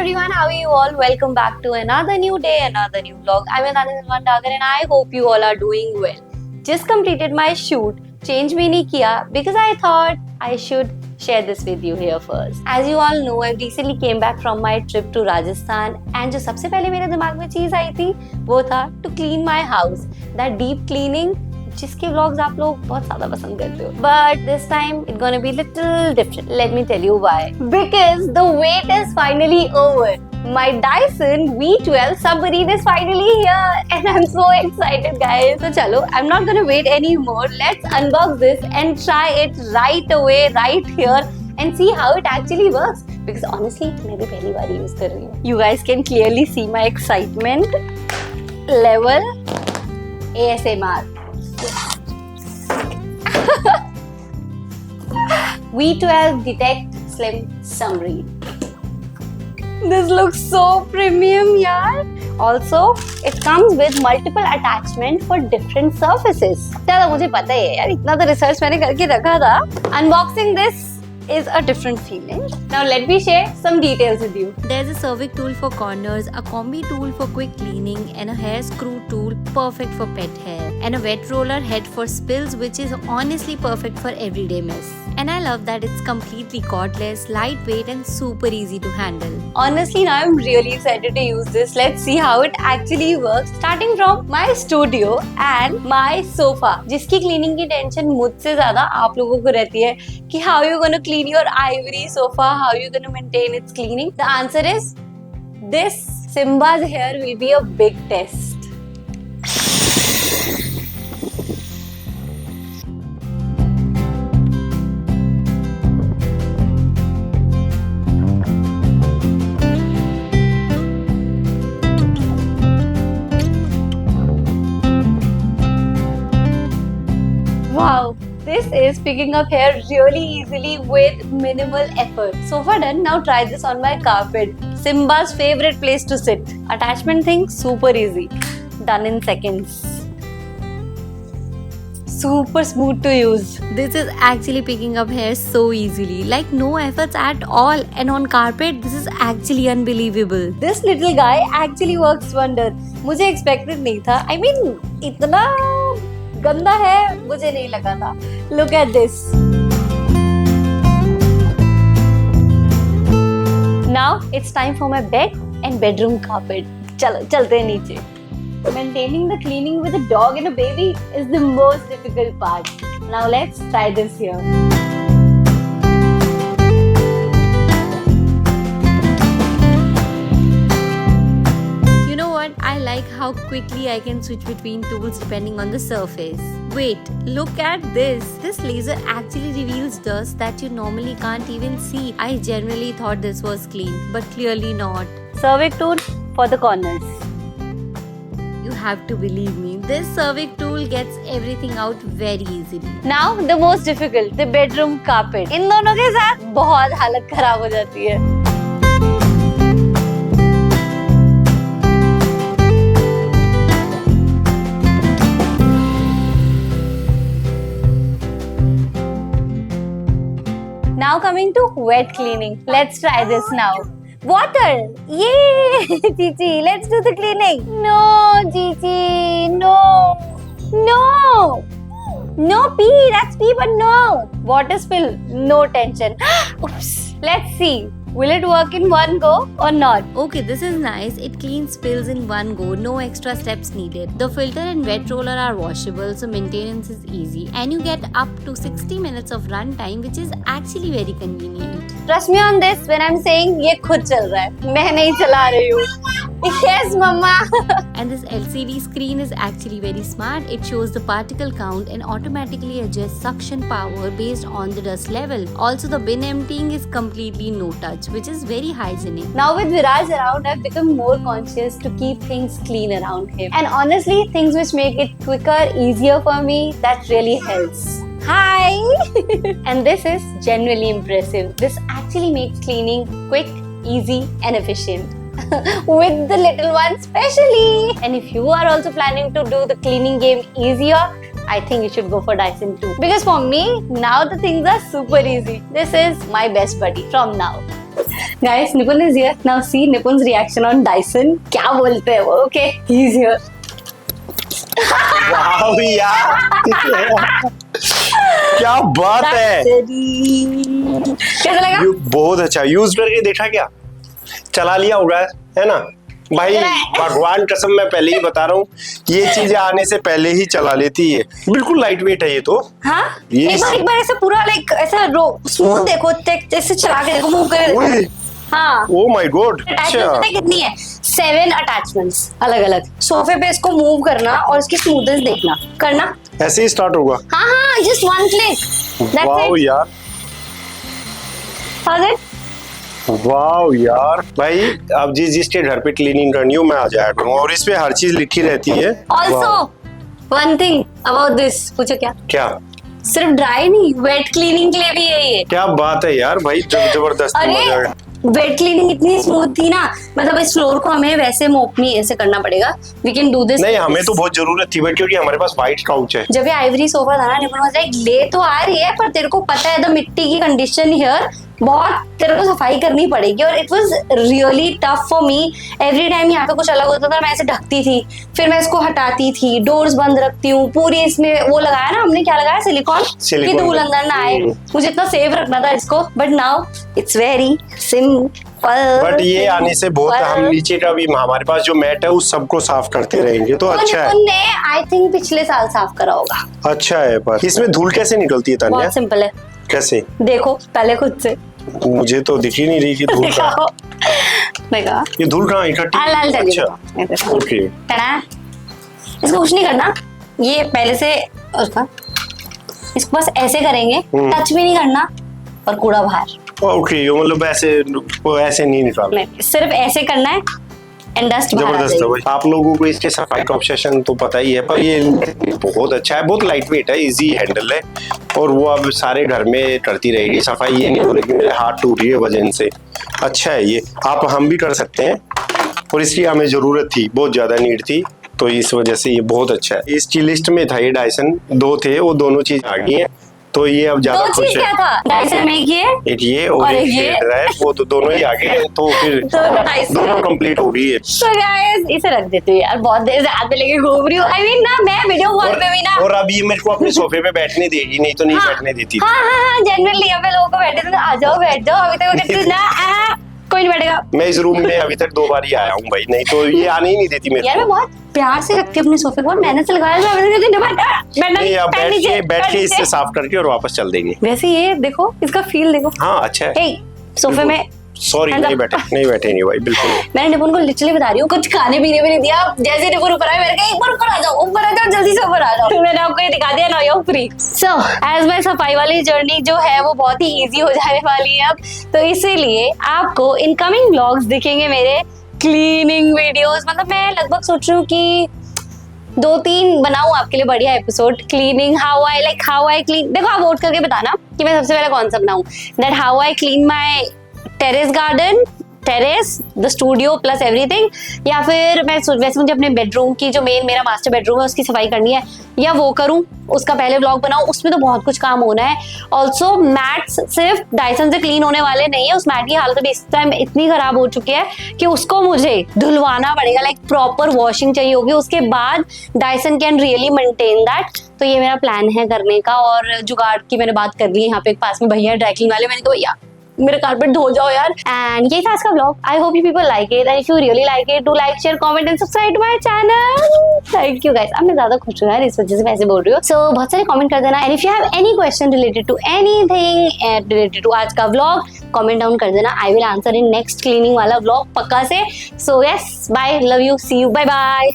everyone, how are you all? Welcome back to another new day, another new vlog. I'm Anand Dagar and I hope you all are doing well. Just completed my shoot, change bhi nahi kiya because I thought I should share this with you here first. As you all know, I recently came back from my trip to Rajasthan and जो सबसे पहले मेरे दिमाग में चीज आई थी वो था to clean my house. That deep cleaning जिसके vlogs आप लोग बहुत ज़्यादा पसंद करते हो. But this time it's gonna be little different. Let me tell you why. Because the wait is finally over. My Dyson V12 submarine is finally here and I'm so excited, guys. So chalo, I'm not gonna wait anymore. Let's unbox this and try it right away, right here and see how it actually works. Because honestly, मैं भी पहली बार use कर रही हूँ. You guys can clearly see my excitement level. ASMR. V12 Detect Slim Submarine. This looks so premium, yaar. Also, it comes with multiple attachment for different surfaces. चलो मुझे पता है यार, इतना तो रिसर्च मैंने करके रखा था. Unboxing this is a different feeling. Now let me share some details with you. There's a cervic tool for corners, a combi tool for quick cleaning, and a hair screw tool perfect for pet hair, and a wet roller head for spills, which is honestly perfect for everyday mess. And I love that it's completely cordless, lightweight, and super easy to handle. Honestly, now I'm really excited to use this. Let's see how it actually works. Starting from my studio and my sofa, जिसकी cleaning की tension मुझसे ज़्यादा आप लोगों को रहती है कि how you gonna clean your ivory sofa, how you gonna maintain its cleaning. The answer is this. Simba's hair will be a big test. Wow, this is picking up hair really easily with minimal effort. Sofa done, now try this on my carpet. Simba's favorite place to sit. Attachment thing, super easy. Done in seconds. Super smooth to use. This is actually picking up hair so easily, like no efforts at all. And on carpet, this is actually unbelievable. This little guy actually works wonder. मुझे expected नहीं था. I mean, इतना गंदा है मुझे नहीं लगा था. Look at this. Now it's time for my bed and bedroom carpet. चलो चलते हैं नीचे. Maintaining the cleaning with a dog and a baby is the most difficult part. Now let's try this here. I like how quickly I can switch between tools depending on the surface. Wait, look at this. This laser actually reveals dust that you normally can't even see. I generally thought this was clean, but clearly not. Cervic tool for the corners. You have to believe me, this cervic tool gets everything out very easily. Now the most difficult, the bedroom carpet. इन दोनों के साथ बहुत हालत खराब हो जाती है. Now coming to wet cleaning. Let's try this now. Water! Yay! Chichi, let's do the cleaning. No, Chichi, no. No! No pee, that's pee but no. Water spill, no tension. Oops. Let's see. Will it work in one go or not? Okay, this is nice. It cleans spills in one go, no extra steps needed. The filter and wet roller are washable, so maintenance is easy. And you get up to 60 minutes of run time, which is actually very convenient. Trust me on this when I'm saying ये खुद चल रहा है. मैं नहीं चला रही हूँ. Yes, mama. And this LCD screen is actually very smart. It shows the particle count and automatically adjusts suction power based on the dust level. Also, the bin emptying is completely no touch, which is very hygienic. Now with Viraj around, I've become more conscious to keep things clean around him. And honestly, things which make it quicker, easier for me, that really helps. Hi! And this is genuinely impressive. This actually makes cleaning quick, easy and efficient. With the little one especially. And if you are also planning to do the cleaning game easier, I think you should go for Dyson too. Because for me, now the things are super easy. This is my best buddy from now. Guys, Nipun is here. Now see Nipun's reaction on Dyson. क्या बोलते हैं वो? Okay, he's here. वाह यार, क्या बात है। कैसा लगा? बहुत अच्छा, यूज करके देखा क्या? चला लिया होगा, है ना भाई? भगवान कसम, मैं पहले ही बता रहा हूँ, ये चीजें आने से पहले ही चला लेती है। बिल्कुल लाइट वेट है ये तो। हाँ? ये एक बार ऐसा पूरा लाइक ऐसा स्मूथ देखो, जैसे चला के देखो, मूव करके। हाँ। Oh my God. अच्छा, कितनी है? 7 अटैचमेंट्स अलग अलग। सोफे पे इसको मूव करना और इसकी स्मूथनेस देखना, करना ऐसे ही स्टार्ट होगा। हाँ, जस्ट वन क्लिक। वाओ यार, वाह यार भाई, अब जिसके घर पे क्लीनिंग करनी हो मैं आ जाया करूँगा, और इसपे हर चीज लिखी रहती है। Also one thing about this, पूछो क्या? क्या? सिर्फ ड्राई नहीं, वेट क्लीनिंग के लिए भी है ये। क्या बात है यार भाई, जबरदस्त मजा आएगा। वेट क्लीनिंग इतनी स्मूथ थी ना, मतलब इस फ्लोर को हमें वैसे मोप नहीं ऐसे करना पड़ेगा। We can do this. नहीं, हमें तो बहुत जरूरत थी क्योंकि हमारे पास व्हाइट काउच है। जब ये आइवरी सोफा था ना, निपुण लाइक ले तो आ रही है, पर तेरे को पता है द मिट्टी की कंडीशन हियर बहुत, तेरे को सफाई करनी पड़ेगी। और it was really tough for me. Every time यहाँ पे कुछ अलग होता था, मैं ऐसे ढकती थी, फिर मैं इसको हटाती थी, डोर्स बंद रखती हूँ पूरी। इसमें वो लगाया ना हमने, क्या लगाया? सिलिकॉन, कि धूल अंदर ना आए। मुझे इतना सेफ रखना था इसको, but now it's very simple. But ये आने से बहुत, हम नीचे का भी हमारे पास जो मैट है उस सबको साफ करते रहेंगे तो अच्छा है। तुमने आई थिंक पिछले साल साफ करा होगा। अच्छा है, पर इसमें धूल कैसे निकलती है तान्या? बहुत सिंपल है। कैसे? देखो पहले खुद से। मुझे तो दिख ही नहीं रही कि धूल कहाँ। देखा ये धूल कहाँ इकट्ठी? अच्छा, ओके। इसको कुछ नहीं करना, ये पहले से उसका, इसको बस ऐसे करेंगे, टच भी नहीं करना, और कूड़ा बाहर। ओके, ये मतलब ऐसे नहीं निकालना, सिर्फ ऐसे करना है एंड डस्ट बाहर। जबरदस्त है भाई। आप लोगों को इसके सफाई का ऑब्सेशन तो पता ही है, पर ये बहुत अच्छा है, बहुत लाइट वेट है, इजी हैंडल है, और वो अब सारे घर में करती रहेगी सफाई। ये नहीं बोलेगी मेरे हाथ टूट रही है वजन से। अच्छा है ये, हम भी कर सकते हैं, और इसकी हमें जरूरत थी, बहुत ज्यादा नीड थी, तो इस वजह से ये बहुत अच्छा है। इसकी लिस्ट में था ये डायसन, 2 थे, वो दोनों चीज आ गई है, तो ये अब ज्यादा खुश है। डायसन में एक ये और एक ये ड्रायर, वो तो दोनों ही आ गए, तो फिर दोनों कंप्लीट हो गई है। So guys, इसे रख देती हूँ यार, बहुत देर से हाथ में लेके घूम रही हूँ। I mean ना, मैं वीडियो कॉल पे भी ना, और अब ये मेरे को अपने सोफे पे बैठने देगी, नहीं तो नहीं बैठने देती। हाँ, जनरली यहाँ पे लोगों को बैठे थे, आ जाओ बैठ जाओ, अभी तक कहती ना कोई नहीं बैठेगा। मैं इस रूम में अभी तक 2 बार ही आया हूँ भाई, नहीं तो ये आने ही नहीं देती मेरे। यार मैं बहुत प्यार से रखती हूँ अपने सोफे को, मैंने से लगाया था, बैठ के इससे साफ करके और वापस चल देंगे। वैसे ये देखो, इसका फील देखो। हाँ अच्छा है। सोफे में सॉरी नहीं बैठे नहीं भाई, बिल्कुल। मैंने निपुण को लिटरली बता रही हूँ, कुछ खाने पीने भी नहीं दिया। जैसे निपुण ऊपर आए, मैंने कहा एक बार ऊपर आ जाओ, जल्दी से ऊपर आ जाओ। मैंने आपको ये दिखा दिया, now you are free. So as my सफाई वाली जर्नी जो है वो बहुत ही इजी हो जाने वाली है अब, तो इसीलिए आपको इनकमिंग व्लॉग्स दिखेंगे मेरे क्लीनिंग वीडियोस। मतलब मैं लगभग सोच रही हूँ कि 2-3 बनाऊं आपके लिए बढ़िया episode, cleaning, how I clean. देखो आप वोट करके बताना कि मैं सबसे पहले कौन सा बनाऊं, that how I clean my terrace garden, terrace, the studio plus everything, या फिर मैं वैसे मुझे अपने बेडरूम की जो मेरा मास्टर बेडरूम है उसकी सफाई करनी है, या वो करूं, उसका पहले व्लॉग बनाऊं। उसमें तो बहुत कुछ काम होना है। ऑल्सो मैट्स सिर्फ डायसन से क्लीन होने वाले नहीं है, उस मैट की हालत भी इस टाइम इतनी खराब हो चुकी है कि उसको मुझे धुलवाना पड़ेगा, लाइक प्रॉपर वॉशिंग चाहिए होगी, उसके बाद Dyson can really maintain that. तो ये मेरा प्लान है करने का, और जुगाड़ की मैंने बात कर ली है। यहाँ पे एक पास में भैया ड्राई क्लीन वाले, मैंने कहा भैया मेरा कारपेट धो जाओ यार। एंड ये था आज का vlog. I hope you people like it, and if you really like it, do like, share, comment and subscribe to my channel. Thank you guys. अब मैं ज्यादा खुश हूं यार, इस वजह से मैं ऐसे बोल रही हूँ। सो बहुत सारे कमेंट कर देना, and if you have any question related to anything related to आज का व्लॉग, कमेंट डाउन कर देना। I will answer in next cleaning वाला व्लॉग पक्का से। So yes, bye, love you, see you, bye bye.